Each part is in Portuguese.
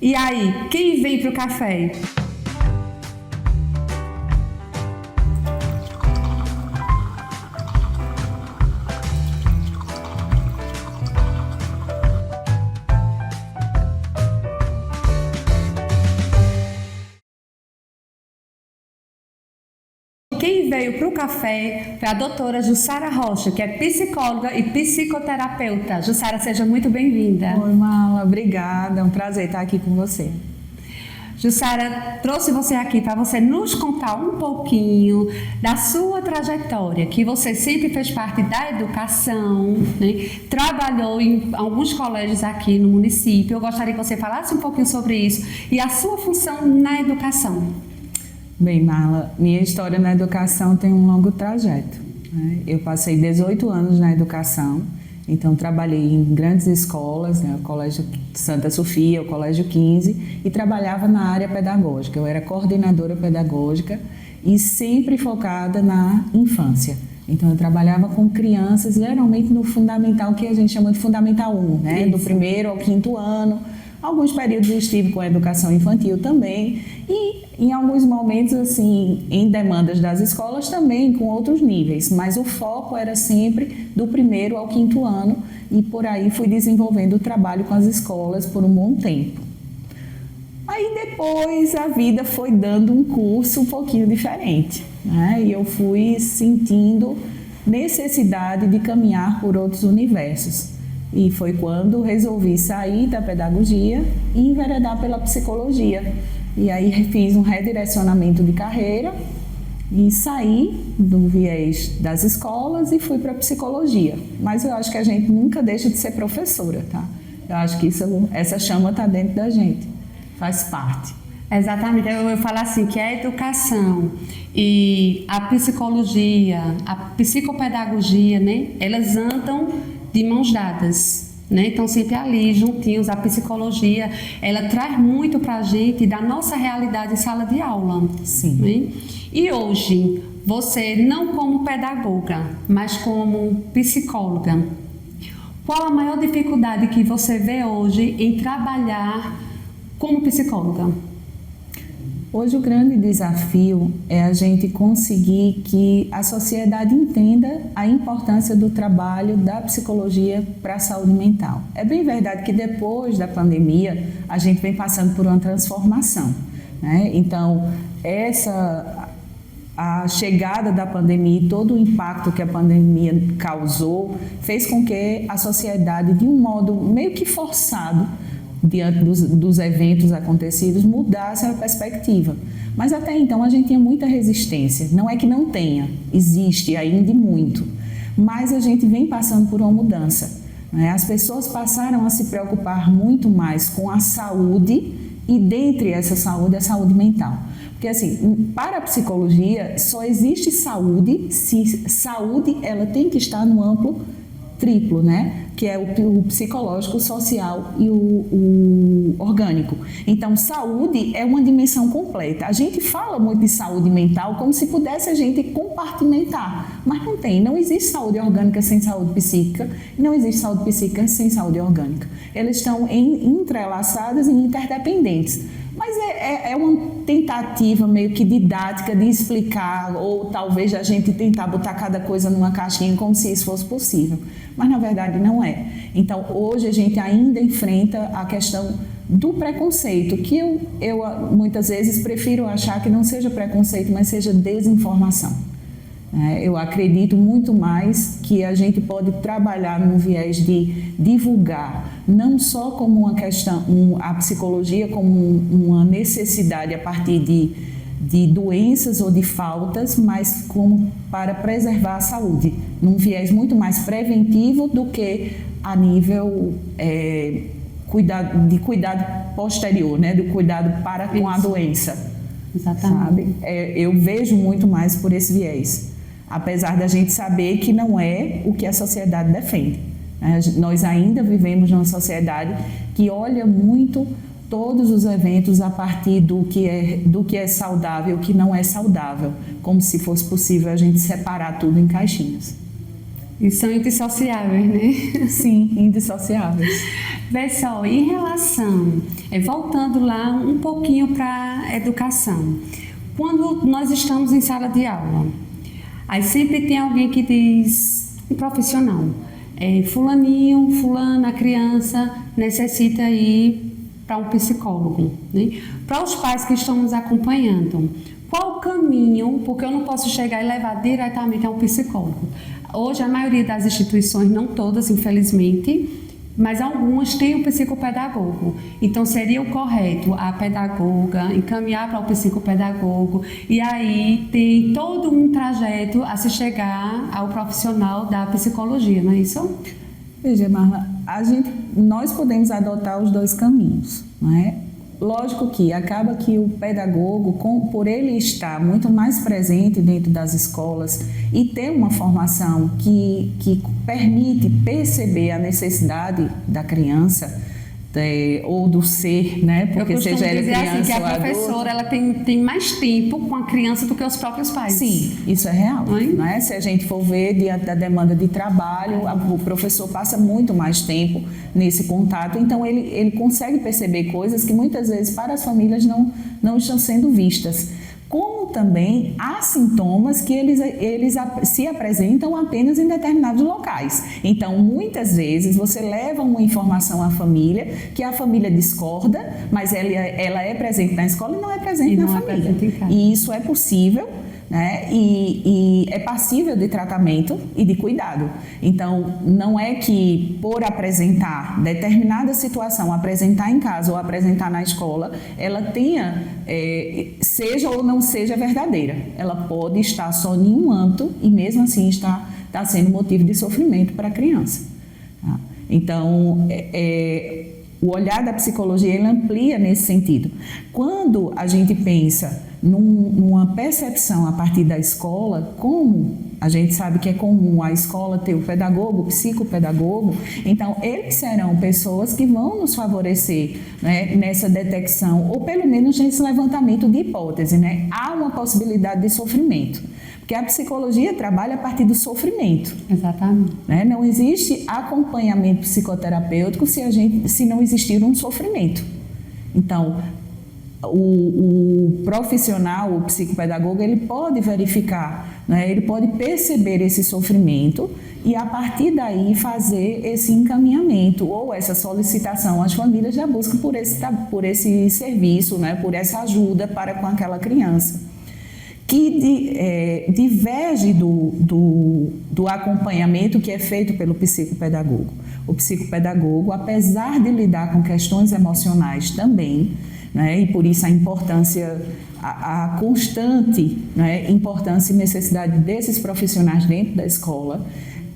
E aí, quem vem pro café? Quem veio para o café foi a doutora Jussara Rocha, que é psicóloga e psicoterapeuta. Jussara, seja muito bem-vinda. Oi, Mala, obrigada. É um prazer estar aqui com você. Jussara, trouxe você aqui para você nos contar um pouquinho da sua trajetória, que você sempre fez parte da educação, né? Trabalhou em alguns colégios aqui no município. Eu gostaria que você falasse um pouquinho sobre isso e a sua função na educação. Bem, Marla, minha história na educação tem um longo trajeto, né? Eu passei 18 anos na educação, então trabalhei em grandes escolas, né? O Colégio Santa Sofia, o Colégio 15, e trabalhava na área pedagógica. Eu era coordenadora pedagógica e sempre focada na infância. Então eu trabalhava com crianças, geralmente no fundamental, que a gente chama de Fundamental 1, né? Do primeiro ao quinto ano. Alguns períodos eu estive com a educação infantil também e em alguns momentos, assim, em demandas das escolas também com outros níveis, mas o foco era sempre do primeiro ao quinto ano e por aí fui desenvolvendo o trabalho com as escolas por um bom tempo. Aí depois a vida foi dando um curso um pouquinho diferente, né? E eu fui sentindo necessidade de caminhar por outros universos. E foi quando resolvi sair da pedagogia e enveredar pela psicologia. E aí fiz um redirecionamento de carreira e saí do viés das escolas e fui para a psicologia. Mas eu acho que a gente nunca deixa de ser professora, tá? Eu acho que essa chama está dentro da gente, faz parte. Exatamente, eu falo assim que a educação e a psicologia, a psicopedagogia, né, elas andam de mãos dadas, né? Então sempre ali juntinhos. A psicologia, ela traz muito para a gente da nossa realidade em sala de aula. Sim. Né? E hoje, você não como pedagoga, mas como psicóloga, qual a maior dificuldade que você vê hoje em trabalhar como psicóloga? Hoje o grande desafio é a gente conseguir que a sociedade entenda a importância do trabalho da psicologia para a saúde mental. É bem verdade que depois da pandemia a gente vem passando por uma transformação, né? Então, a chegada da pandemia e todo o impacto que a pandemia causou fez com que a sociedade, de um modo meio que forçado, diante dos eventos acontecidos, mudasse a perspectiva. Mas até então a gente tinha muita resistência. Não é que não tenha, existe ainda e muito. Mas a gente vem passando por uma mudança, né? As pessoas passaram a se preocupar muito mais com a saúde e, dentre essa saúde, a saúde mental. Porque, assim, para a psicologia só existe saúde se saúde ela tem que estar no amplo triplo, né? Que é o psicológico, o social e o orgânico. Então, saúde é uma dimensão completa. A gente fala muito de saúde mental como se pudesse a gente compartimentar, mas não tem. Não existe saúde orgânica sem saúde psíquica, e não existe saúde psíquica sem saúde orgânica. Elas estão entrelaçadas e interdependentes. Mas é uma tentativa meio que didática de explicar, ou talvez a gente tentar botar cada coisa numa caixinha como se isso fosse possível. Mas na verdade não é. Então hoje a gente ainda enfrenta a questão do preconceito, que eu muitas vezes prefiro achar que não seja preconceito, mas seja desinformação. Eu acredito muito mais que a gente pode trabalhar no viés de divulgar, não só como uma questão, a psicologia como uma necessidade a partir de doenças ou de faltas, mas como para preservar a saúde, num viés muito mais preventivo do que a nível de cuidado posterior, né? Do cuidado para com a doença. Exatamente. Sabe? Eu vejo muito mais por esse viés. Apesar da gente saber que não é o que a sociedade defende. Nós ainda vivemos numa sociedade que olha muito todos os eventos a partir do que é saudável e o que não é saudável, como se fosse possível a gente separar tudo em caixinhas. E são indissociáveis, né? Sim, indissociáveis. Pessoal, em relação, voltando lá um pouquinho para a educação, quando nós estamos em sala de aula, aí sempre tem alguém que diz, um profissional, fulaninho, fulana, a criança necessita ir para um psicólogo, né? Para os pais que estão nos acompanhando, qual o caminho, porque eu não posso chegar e levar diretamente a um psicólogo. Hoje a maioria das instituições, não todas, infelizmente, mas algumas têm um psicopedagogo. Então seria o correto a pedagoga encaminhar para o psicopedagogo e aí tem todo um trajeto a se chegar ao profissional da psicologia, não é isso? Veja, Marla, nós podemos adotar os dois caminhos, não é? Lógico que acaba que o pedagogo, por ele estar muito mais presente dentro das escolas e ter uma formação que permite perceber a necessidade da criança ou do ser, né? Porque seja ela criança assim, que a ou adulto. professora ela tem mais tempo com a criança do que os próprios pais. Sim, isso é real. Né? Se a gente for ver diante da demanda de trabalho, o professor passa muito mais tempo nesse contato, então ele consegue perceber coisas que muitas vezes para as famílias não estão sendo vistas. Como também há sintomas que eles se apresentam apenas em determinados locais. Então, muitas vezes, você leva uma informação à família, que a família discorda, mas ela é presente na escola e não é presente na família. E isso é possível, né? E é passível de tratamento e de cuidado. Então, não é que por apresentar determinada situação, apresentar em casa ou apresentar na escola, ela tenha, seja ou não seja verdadeira. Ela pode estar só em um âmbito e mesmo assim está sendo motivo de sofrimento para a criança. Tá? Então, o olhar da psicologia ele amplia nesse sentido. Quando a gente pensa numa percepção a partir da escola, como a gente sabe que é comum a escola ter o pedagogo, o psicopedagogo, então eles serão pessoas que vão nos favorecer, né, nessa detecção, ou pelo menos nesse levantamento de hipótese, né? Há uma possibilidade de sofrimento. Porque a psicologia trabalha a partir do sofrimento. Exatamente. Né? Não existe acompanhamento psicoterapêutico se não existir um sofrimento. Então, o profissional, o psicopedagogo, ele pode verificar, né? Ele pode perceber esse sofrimento e, a partir daí, fazer esse encaminhamento ou essa solicitação às famílias da busca por esse serviço, né? Por essa ajuda para com aquela criança, que diverge do acompanhamento que é feito pelo psicopedagogo. O psicopedagogo, apesar de lidar com questões emocionais também, né, e por isso a importância, a constante, né, importância e necessidade desses profissionais dentro da escola,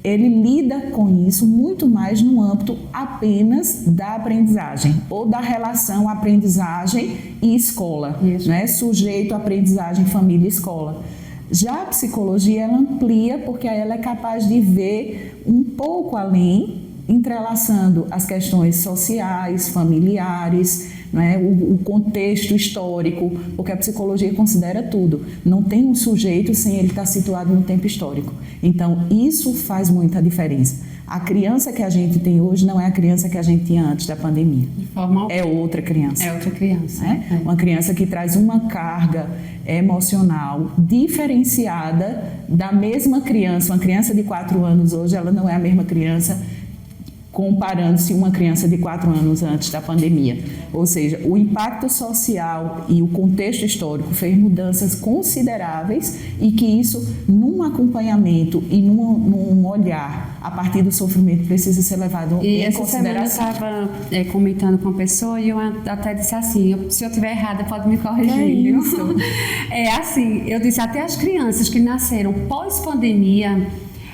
ele lida com isso muito mais no âmbito apenas da aprendizagem ou da relação aprendizagem e escola, né? Sujeito, aprendizagem, família e escola. Já a psicologia ela amplia porque ela é capaz de ver um pouco além, entrelaçando as questões sociais, familiares, né, o contexto histórico, porque a psicologia considera tudo. Não tem um sujeito sem ele estar situado no tempo histórico. Então, isso faz muita diferença. A criança que a gente tem hoje não é a criança que a gente tinha antes da pandemia. É outra criança. É outra criança. Né? Uma criança que traz uma carga emocional diferenciada da mesma criança. Uma criança de 4 anos hoje, ela não é a mesma criança comparando-se uma criança de 4 anos antes da pandemia. Ou seja, o impacto social e o contexto histórico fez mudanças consideráveis e que isso, num acompanhamento e num olhar a partir do sofrimento, precisa ser levado em consideração. E essa semana eu estava comentando com uma pessoa e eu até disse assim, se eu estiver errada pode me corrigir. Isso. Assim, eu disse até as crianças que nasceram pós-pandemia,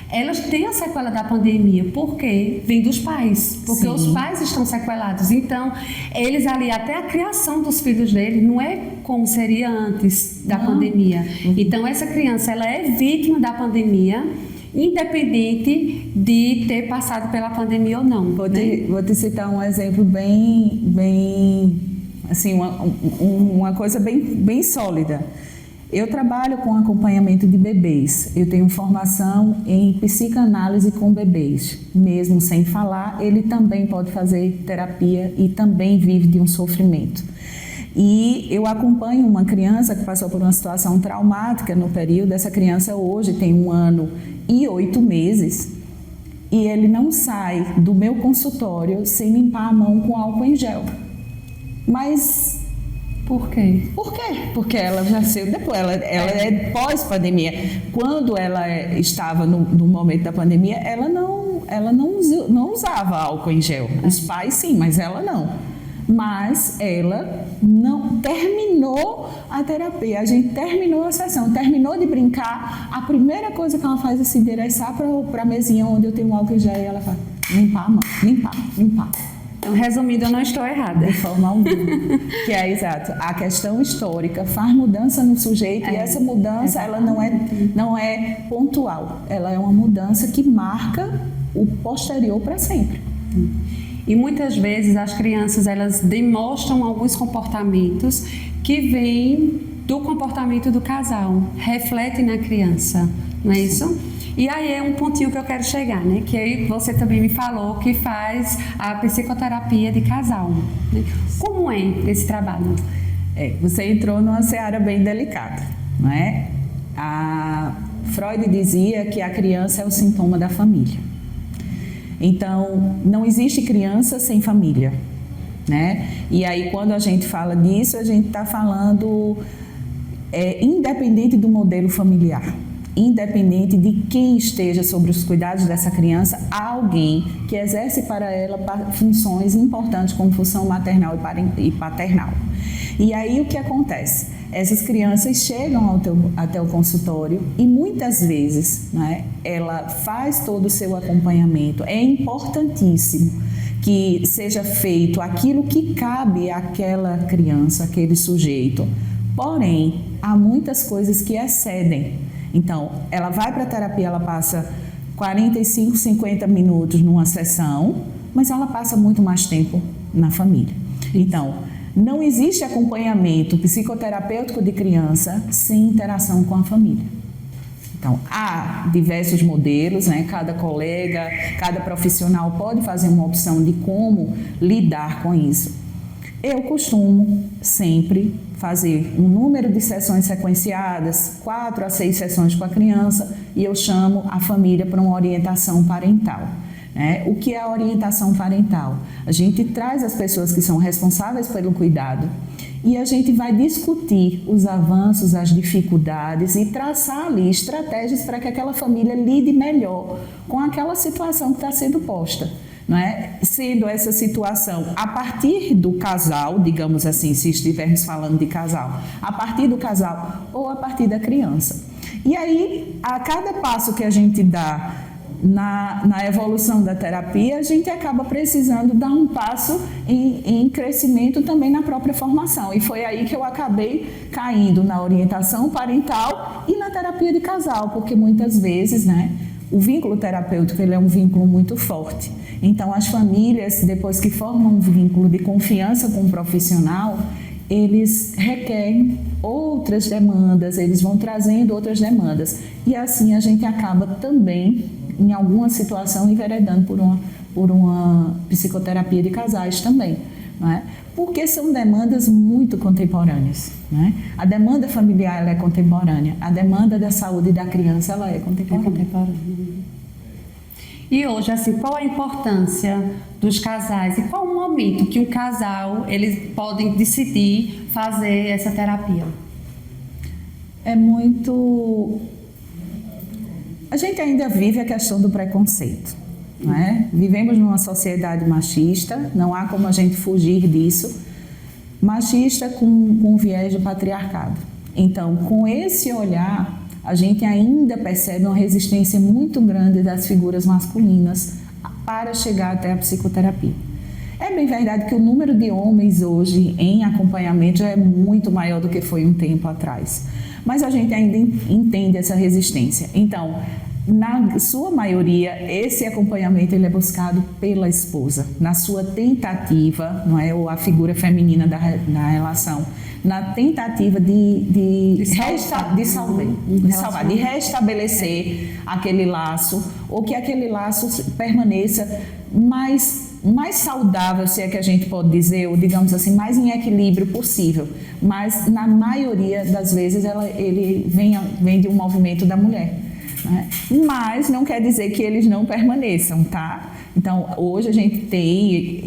elas têm a sequela da pandemia, porque vem dos pais, porque Sim. Os pais estão sequelados. Então, eles ali, até a criação dos filhos deles, não é como seria antes da pandemia. Então, essa criança, ela é vítima da pandemia, independente de ter passado pela pandemia ou não. Vou te citar um exemplo bem assim, uma coisa bem sólida. Eu trabalho com acompanhamento de bebês. Eu tenho formação em psicanálise com bebês. Mesmo sem falar, ele também pode fazer terapia e também vive de um sofrimento. E eu acompanho uma criança que passou por uma situação traumática no período. Essa criança hoje tem 1 ano e 8 meses e ele não sai do meu consultório sem limpar a mão com álcool em gel. Mas por quê? Por quê? Porque ela já saiu depois, ela é pós-pandemia. Quando ela estava no momento da pandemia, ela não usava álcool em gel. Os pais sim, mas ela não. Mas ela não terminou a terapia, a gente terminou a sessão, terminou de brincar, a primeira coisa que ela faz é se endereçar para a mesinha onde eu tenho álcool em gel e ela fala, limpar a mão, limpar. Então, resumindo, eu não estou errada. De forma alguma. Que é exato. A questão histórica faz mudança no sujeito e essa mudança ela não é pontual. Ela é uma mudança que marca o posterior para sempre. E muitas vezes as crianças elas demonstram alguns comportamentos que vêm do comportamento do casal, refletem na criança, não é isso? E aí é um pontinho que eu quero chegar, né? Que aí você também me falou que faz a psicoterapia de casal. Né? Como é esse trabalho? Você entrou numa seara bem delicada, não é? A Freud dizia que a criança é o sintoma da família. Então, não existe criança sem família, né? E aí, quando a gente fala disso, a gente está falando independente do modelo familiar, independente de quem esteja sobre os cuidados dessa criança, há alguém que exerce para ela funções importantes como função maternal e paternal. E aí, o que acontece? Essas crianças chegam até o consultório e muitas vezes, né, ela faz todo o seu acompanhamento. É importantíssimo que seja feito aquilo que cabe àquela criança, àquele sujeito. Porém, há muitas coisas que excedem. Então, ela vai para a terapia, ela passa 45, 50 minutos numa sessão, mas ela passa muito mais tempo na família. Então, não existe acompanhamento psicoterapêutico de criança sem interação com a família. Então, há diversos modelos, né? Cada colega, cada profissional pode fazer uma opção de como lidar com isso. Eu costumo sempre fazer um número de sessões sequenciadas, 4 a 6 sessões com a criança, e eu chamo a família para uma orientação parental. O que é a orientação parental? A gente traz as pessoas que são responsáveis pelo cuidado e a gente vai discutir os avanços, as dificuldades e traçar ali estratégias para que aquela família lide melhor com aquela situação que está sendo posta. Não é? Sendo essa situação a partir do casal, digamos assim, se estivermos falando de casal, a partir do casal ou a partir da criança. E aí, a cada passo que a gente dá na evolução da terapia, a gente acaba precisando dar um passo em crescimento também na própria formação. E foi aí que eu acabei caindo na orientação parental e na terapia de casal, porque muitas vezes, né, o vínculo terapêutico ele é um vínculo muito forte. Então, as famílias, depois que formam um vínculo de confiança com o profissional, eles requerem outras demandas, eles vão trazendo outras demandas. E assim a gente acaba também, em alguma situação, enveredando por uma psicoterapia de casais também. Não é? Porque são demandas muito contemporâneas. Não é? A demanda familiar ela é contemporânea, a demanda da saúde da criança ela é contemporânea. E hoje, assim, qual a importância dos casais e qual o momento que um casal eles podem decidir fazer essa terapia? É muito... A gente ainda vive a questão do preconceito, não é? Vivemos numa sociedade machista, não há como a gente fugir disso, machista com viés de patriarcado. Então, com esse olhar, a gente ainda percebe uma resistência muito grande das figuras masculinas para chegar até a psicoterapia. É bem verdade que o número de homens hoje em acompanhamento já é muito maior do que foi um tempo atrás, mas a gente ainda entende essa resistência. Então, na sua maioria, esse acompanhamento ele é buscado pela esposa, na sua tentativa, não é, ou a figura feminina da relação, na tentativa de restabelecer aquele laço, ou que aquele laço permaneça mais saudável, se é que a gente pode dizer, ou digamos assim, mais em equilíbrio possível. Mas na maioria das vezes ele vem de um movimento da mulher. Né? Mas não quer dizer que eles não permaneçam, tá? Então, hoje a gente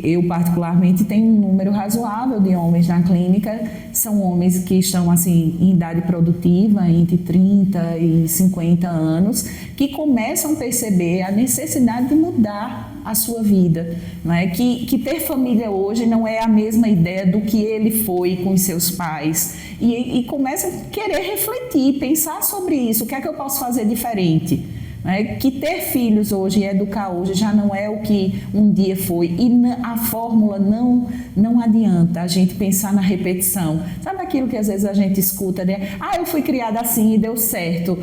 eu particularmente tenho um número razoável de homens na clínica, são homens que estão assim em idade produtiva, entre 30 e 50 anos, que começam a perceber a necessidade de mudar a sua vida, não é? Que ter família hoje não é a mesma ideia do que ele foi com os seus pais, e começam a querer refletir, pensar sobre isso, o que é que eu posso fazer diferente? Que ter filhos hoje e educar hoje já não é o que um dia foi, e a fórmula não adianta a gente pensar na repetição. Sabe aquilo que às vezes a gente escuta, né? Eu fui criada assim e deu certo.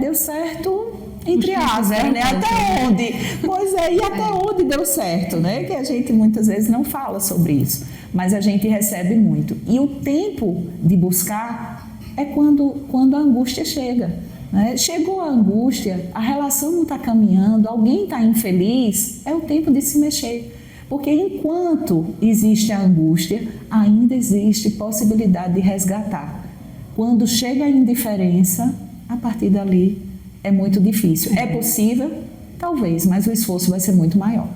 Deu certo entre aspas, né? Até onde? Pois é, e até onde deu certo, né? Que a gente muitas vezes não fala sobre isso, mas a gente recebe muito. E o tempo de buscar é quando a angústia chega. Chegou a angústia, a relação não está caminhando, alguém está infeliz, é o tempo de se mexer. Porque enquanto existe a angústia, ainda existe possibilidade de resgatar. Quando chega a indiferença, a partir dali é muito difícil. É possível? Talvez, mas o esforço vai ser muito maior.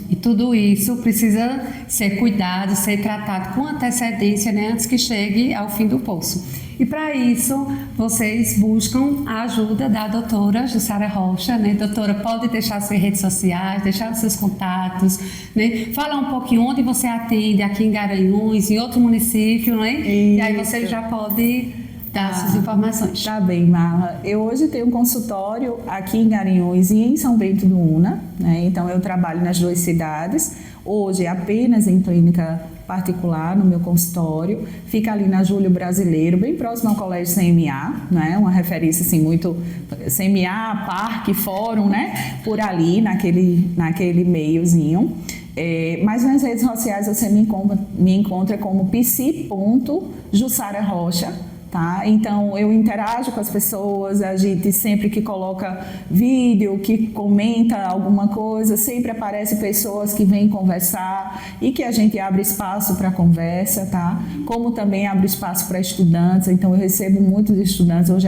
E tudo isso precisa ser cuidado, ser tratado com antecedência, né, antes que chegue ao fim do poço. E para isso, vocês buscam a ajuda da doutora Jussara Rocha, né? Doutora, pode deixar suas redes sociais, deixar os seus contatos, né? Falar um pouquinho onde você atende, aqui em Garanhuns, em outro município, né? Isso. E aí você já pode dar suas informações. Tá bem, Marla. Eu hoje tenho um consultório aqui em Garanhuns e em São Bento do Una, né? Então eu trabalho nas duas cidades. Hoje apenas em clínica particular, no meu consultório, fica ali na Júlio Brasileiro, bem próximo ao Colégio CMA, né? Uma referência assim muito CMA, Parque, Fórum, né? Por ali, naquele meiozinho. Mas nas redes sociais você me encontra como psi.Jussara Rocha. Tá? Então eu interajo com as pessoas, a gente sempre que coloca vídeo, que comenta alguma coisa, sempre aparece pessoas que vêm conversar e que a gente abre espaço para conversa, tá? Como também abre espaço para estudantes, então eu recebo muitos estudantes. Hoje,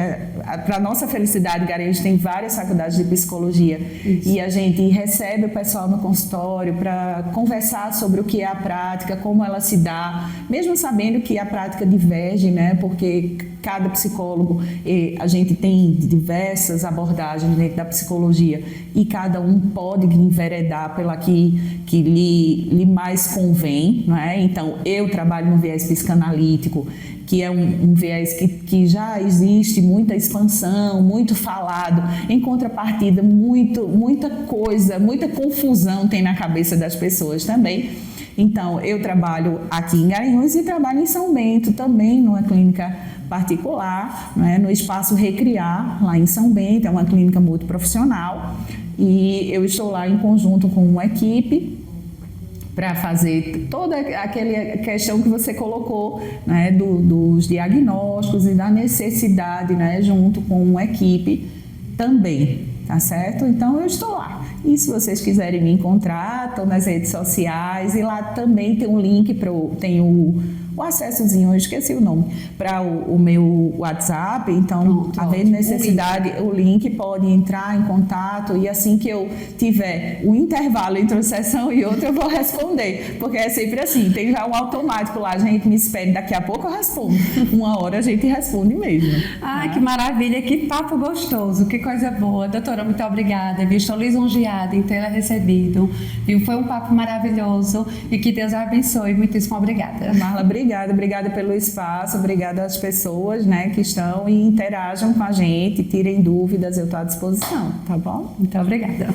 para nossa felicidade, Garanhuns tem várias faculdades de psicologia. Isso. E a gente recebe o pessoal no consultório para conversar sobre o que é a prática, como ela se dá, mesmo sabendo que a prática diverge, né? Porque cada psicólogo, a gente tem diversas abordagens dentro da psicologia e cada um pode enveredar pela que lhe mais convém, não é? Então, eu trabalho no viés psicanalítico, que é um viés que já existe muita expansão, muito falado, em contrapartida, muita coisa, muita confusão tem na cabeça das pessoas também. Então, eu trabalho aqui em Garanhuns e trabalho em São Bento, também numa clínica particular, né, no Espaço Recriar, lá em São Bento, é uma clínica multiprofissional, e eu estou lá em conjunto com uma equipe para fazer toda aquela questão que você colocou, né, dos diagnósticos e da necessidade, né, junto com uma equipe também, tá certo? Então eu estou lá. E se vocês quiserem me encontrar, estou nas redes sociais, e lá também tem um link tem o acessozinho, eu esqueci o nome, para o meu WhatsApp. Então, havendo necessidade, o link pode entrar em contato, e assim que eu tiver o intervalo entre uma sessão e outra, eu vou responder, porque é sempre assim, tem já um automático lá, a gente me espera, daqui a pouco eu respondo, uma hora a gente responde mesmo. Ai, que maravilha, que papo gostoso, que coisa boa. Doutora, muito obrigada, viu? Estou lisonjeada em tê-la recebido, viu? Foi um papo maravilhoso, e que Deus a abençoe. Muitíssimo obrigada. Marla, obrigada pelo espaço, obrigada às pessoas, né, que estão e interajam com a gente, tirem dúvidas, eu estou à disposição, tá bom? Muito obrigada.